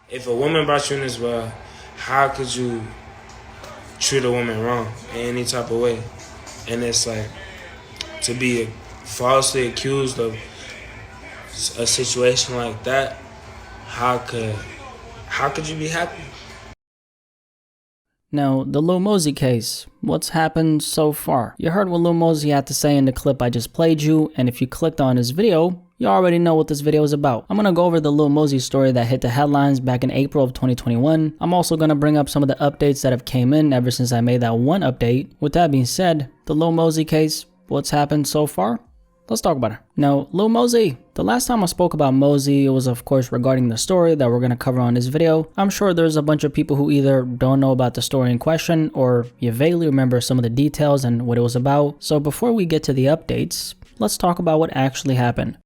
if a woman brought you in this world, how could you treat a woman wrong in any type of way? And it's like, to be falsely accused of a situation like that, how could you be happy? Now, the Lil Mosey case. What's happened so far? You heard what Lil Mosey had to say in the clip I just played you, and if you clicked on his video, you already know what this video is about. I'm gonna go over the Lil Mosey story that hit the headlines back in April of 2021. I'm also gonna bring up some of the updates that have came in ever since I made that one update. With that being said, the Lil Mosey case, what's happened so far? Let's talk about it. Now, Lil Mosey. The last time I spoke about Mosey, it was of course regarding the story that we're going to cover on this video. I'm sure there's a bunch of people who either don't know about the story in question or you vaguely remember some of the details and what it was about. So before we get to the updates, let's talk about what actually happened.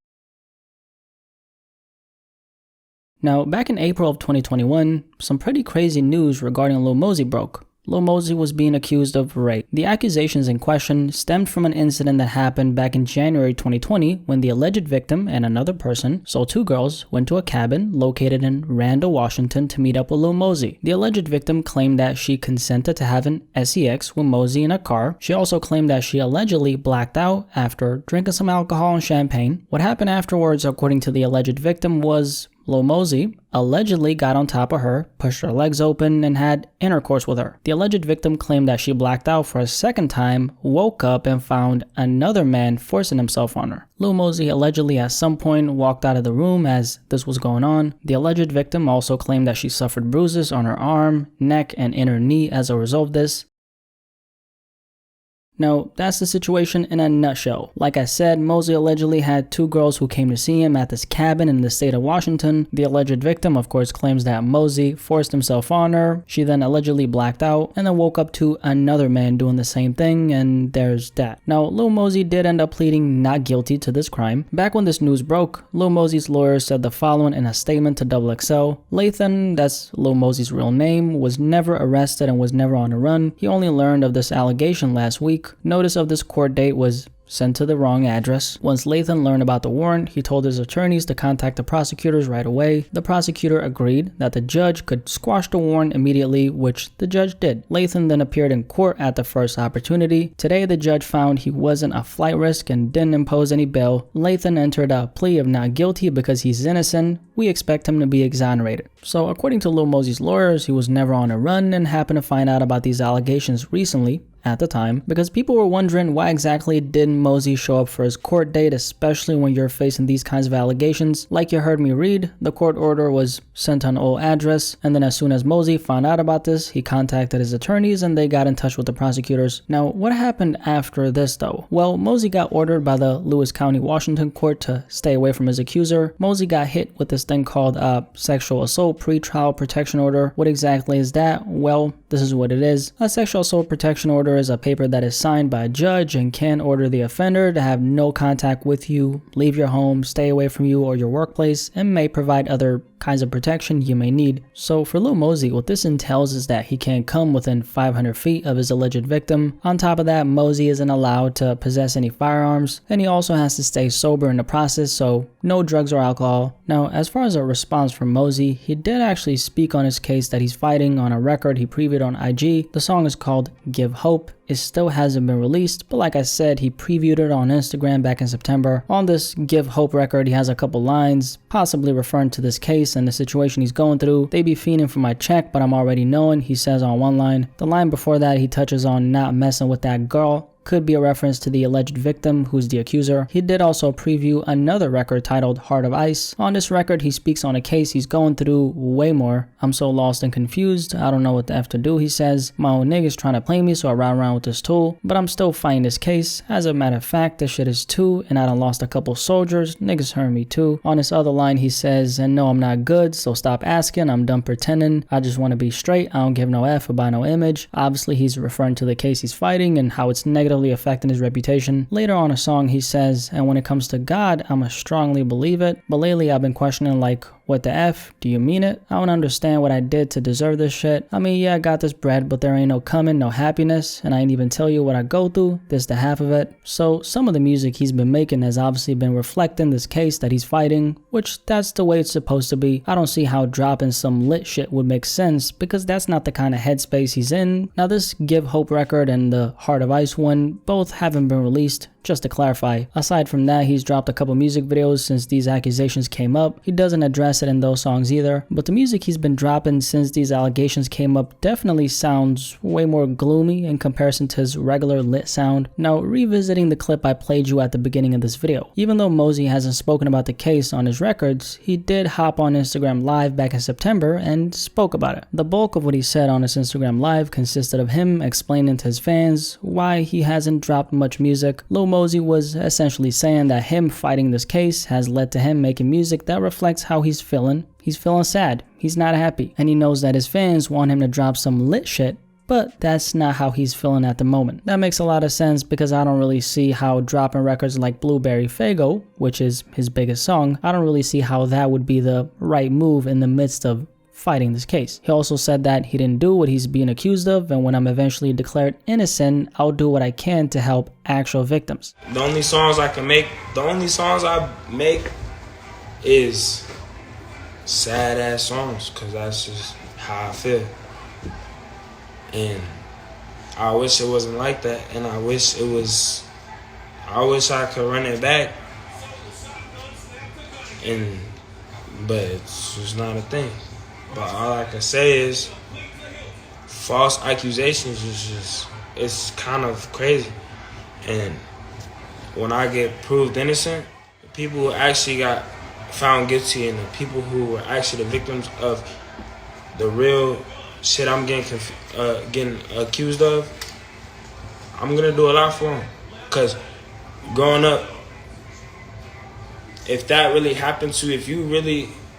Now, back in April of 2021, some pretty crazy news regarding Lil Mosey broke. Lil Mosey was being accused of rape. The accusations in question stemmed from an incident that happened back in January 2020 when the alleged victim and another person, so two girls, went to a cabin located in Randall, Washington to meet up with Lil Mosey. The alleged victim claimed that she consented to have an sex with Mosey in a car. She also claimed that she allegedly blacked out after drinking some alcohol and champagne. What happened afterwards, according to the alleged victim, was Lil Mosey allegedly got on top of her, pushed her legs open, and had intercourse with her. The alleged victim claimed that she blacked out for a second time, woke up, and found another man forcing himself on her. Lil Mosey allegedly at some point walked out of the room as this was going on. The alleged victim also claimed that she suffered bruises on her arm, neck, and inner knee as a result of this. Now, that's the situation in a nutshell. Like I said, Mosey allegedly had two girls who came to see him at this cabin in the state of Washington. The alleged victim, of course, claims that Mosey forced himself on her. She then allegedly blacked out and then woke up to another man doing the same thing, and there's that. Now, Lil Mosey did end up pleading not guilty to this crime. Back when this news broke, Lil Mosey's lawyer said the following in a statement to XXL. Lathan, that's Lil Mosey's real name, was never arrested and was never on the run. He only learned of this allegation last week. Notice of this court date was sent to the wrong address. Once Lathan learned about the warrant, he told his attorneys to contact the prosecutors right away. The prosecutor agreed that the judge could squash the warrant immediately, which the judge did. Lathan then appeared in court at the first opportunity. Today, the judge found he wasn't a flight risk and didn't impose any bail. Lathan entered a plea of not guilty because he's innocent. We expect him to be exonerated. So according to Lil Mosey's lawyers, he was never on a run and happened to find out about these allegations recently, at the time, because people were wondering why exactly didn't Mosey show up for his court date, especially when you're facing these kinds of allegations. Like you heard me read, the court order was sent on old address, and then as soon as Mosey found out about this, he contacted his attorneys and they got in touch with the prosecutors. Now, what happened after this though? Well, Mosey got ordered by the Lewis County, Washington court to stay away from his accuser. Mosey got hit with this thing called a sexual assault pretrial protection order. What exactly is that? Well, this is what it is. A sexual assault protection order is a paper that is signed by a judge and can order the offender to have no contact with you, leave your home, stay away from you or your workplace, and may provide other kinds of protection you may need. So for Lil Mosey, what this entails is that he can't come within 500 feet of his alleged victim. On top of that, Mosey isn't allowed to possess any firearms, and he also has to stay sober in the process, so no drugs or alcohol. Now, as far as a response from Mosey, he did actually speak on his case that he's fighting on a record he previewed on IG. The song is called Give Hope. It still hasn't been released, but like I said, he previewed it on Instagram back in September. On this Give Hope record, he has a couple lines, possibly referring to this case and the situation he's going through. They be fiending for my check, but I'm already knowing, he says on one line. The line before that, he touches on not messing with that girl. Could be a reference to the alleged victim, who's the accuser. He did also preview another record titled Heart of Ice. On this record, he speaks on a case he's going through way more. I'm so lost and confused, I don't know what the F to do, he says. My own niggas trying to play me, so I ride around with this tool. But I'm still fighting this case. As a matter of fact, this shit is too, and I done lost a couple soldiers. Niggas hurt me too. On this other line, he says, and no, I'm not good, so stop asking, I'm done pretending. I just want to be straight, I don't give no F about no image. Obviously, he's referring to the case he's fighting and how it's negative affecting his reputation. Later on a song he says, and when it comes to God, I'ma strongly believe it, but lately I've been questioning like, What the F? Do you mean it? I don't understand what I did to deserve this shit. I mean, yeah, I got this bread, but there ain't no coming, no happiness, and I ain't even tell you what I go through. This the half of it. So some of the music he's been making has obviously been reflecting this case that he's fighting, which that's the way it's supposed to be. I don't see how dropping some lit shit would make sense, because that's not the kind of headspace he's in. Now this Give Hope record and the Heart of Ice one both haven't been released, just to clarify. Aside from that, he's dropped a couple music videos since these accusations came up. He doesn't address it in those songs either, but the music he's been dropping since these allegations came up definitely sounds way more gloomy in comparison to his regular lit sound. Now, revisiting the clip I played you at the beginning of this video, even though Mosey hasn't spoken about the case on his records, he did hop on Instagram Live back in September and spoke about it. The bulk of what he said on his Instagram Live consisted of him explaining to his fans why he hasn't dropped much music. Lil Mosey was essentially saying that him fighting this case has led to him making music that reflects how he's feeling. He's feeling sad, he's not happy, and he knows that his fans want him to drop some lit shit, but that's not how he's feeling at the moment. That makes a lot of sense because I don't really see how dropping records like Blueberry Faygo, which is his biggest song, I don't really see how that would be the right move in the midst of fighting this case. He also said that he didn't do what he's being accused of, and when I'm eventually declared innocent, I'll do what I can to help actual victims. The only songs I make is sad ass songs, cause that's just how I feel. And I wish it wasn't like that, and I wish I could run it back. But it's just not a thing. But all I can say is false accusations it's kind of crazy. And when I get proved innocent, the people who actually got found guilty and the people who were actually the victims of the real shit I'm getting accused of, I'm gonna do a lot for them. Cause growing up, if that really happened to you,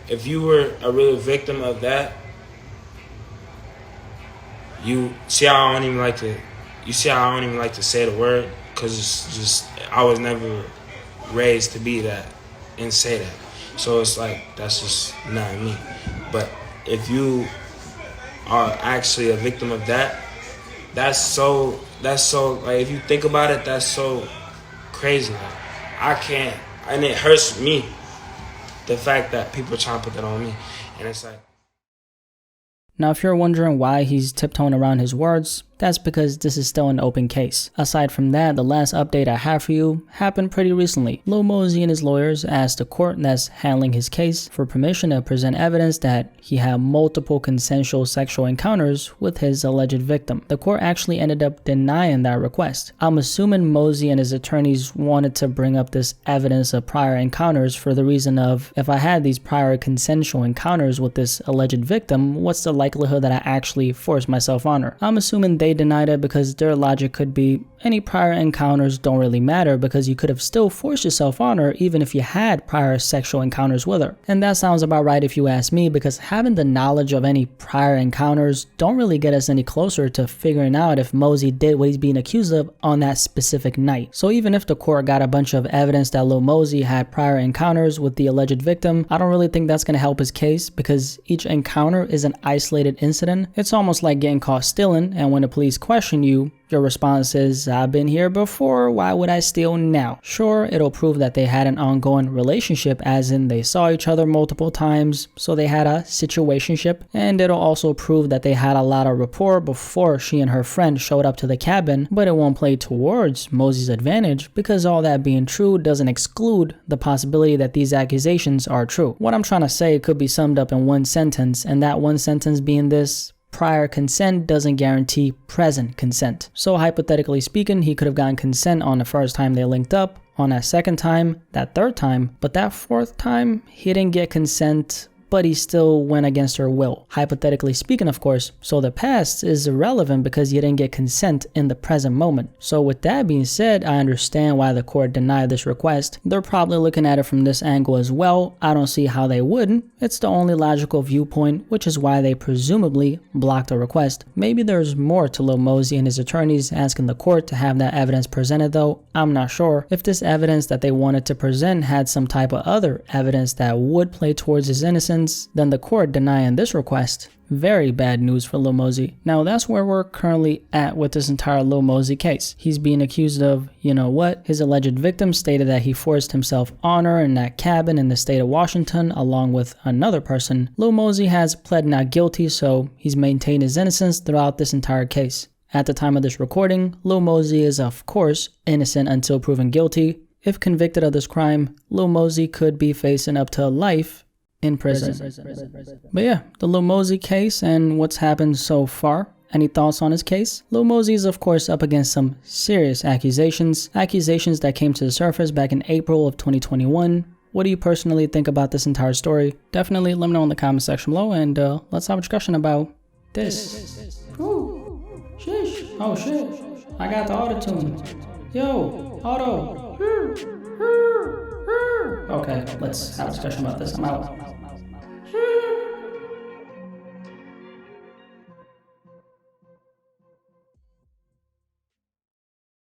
if you were a real victim of that, you see how I don't even like to say the word, cause it's just I was never raised to be that and say that. So it's like that's just not me. But if you are actually a victim of that, that's so like if you think about it, that's so crazy. Like, I can't, and it hurts me, the fact that people are trying to put that on me. And it's like, now if you're wondering why he's tiptoeing around his words, that's because this is still an open case. Aside from that, the last update I have for you happened pretty recently. Lil Mosey and his lawyers asked the court that's handling his case for permission to present evidence that he had multiple consensual sexual encounters with his alleged victim. The court actually ended up denying that request. I'm assuming Mosey and his attorneys wanted to bring up this evidence of prior encounters for the reason of, if I had these prior consensual encounters with this alleged victim, what's the likelihood that I actually forced myself on her? I'm assuming they denied it because their logic could be any prior encounters don't really matter because you could have still forced yourself on her even if you had prior sexual encounters with her. And that sounds about right if you ask me, because having the knowledge of any prior encounters don't really get us any closer to figuring out if Mosey did what he's being accused of on that specific night. So even if the court got a bunch of evidence that Lil Mosey had prior encounters with the alleged victim, I don't really think that's going to help his case because each encounter is an isolated incident. It's almost like getting caught stealing, and when the police question you, your response is, I've been here before, why would I steal now? Sure, it'll prove that they had an ongoing relationship, as in they saw each other multiple times, so they had a situationship, and it'll also prove that they had a lot of rapport before she and her friend showed up to the cabin, but it won't play towards Mosey's advantage because all that being true doesn't exclude the possibility that these accusations are true. What I'm trying to say could be summed up in one sentence, and that one sentence being this: prior consent doesn't guarantee present consent. So hypothetically speaking, he could have gotten consent on the first time they linked up, on that second time, that third time, but that fourth time, he didn't get consent but he still went against her will. Hypothetically speaking, of course, so the past is irrelevant because you didn't get consent in the present moment. So with that being said, I understand why the court denied this request. They're probably looking at it from this angle as well. I don't see how they wouldn't. It's the only logical viewpoint, which is why they presumably blocked the request. Maybe there's more to Lil Mosey and his attorneys asking the court to have that evidence presented though. I'm not sure. If this evidence that they wanted to present had some type of other evidence that would play towards his innocence, then the court denying this request, very bad news for Lil Mosey. Now that's where we're currently at with this entire Lil Mosey case. He's being accused of, you know what? His alleged victim stated that he forced himself on her in that cabin in the state of Washington along with another person. Lil Mosey has pled not guilty, so he's maintained his innocence throughout this entire case. At the time of this recording, Lil Mosey is of course innocent until proven guilty. If convicted of this crime, Lil Mosey could be facing up to life in prison. But yeah, the Lil Mosey case and what's happened so far. Any thoughts on his case? Lil Mosey is of course up against some serious accusations that came to the surface back in April of 2021. What do you personally think about this entire story? Definitely let me know in the comment section below, and let's have a discussion about this. Ooh, sheesh. Oh shit, I got the auto-tune. Yo, auto. Okay, let's have a discussion about this. I'm out.